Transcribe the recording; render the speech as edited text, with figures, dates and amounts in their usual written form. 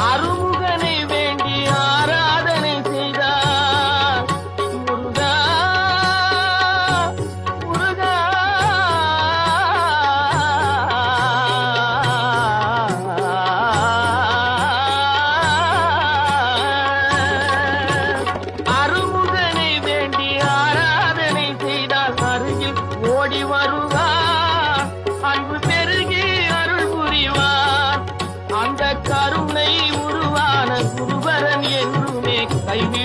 அருமுகனை வேண்டி ஆராதனை செய்தார். முருகா முருகா அருமுகனை வேண்டி ஆராதனை செய்தால் அருகில் ஓடி வருவார். அன்பு பெருகி அருள் புரிவார். அந்த கருணை உருவான குருபரன் என்றுமே கைவி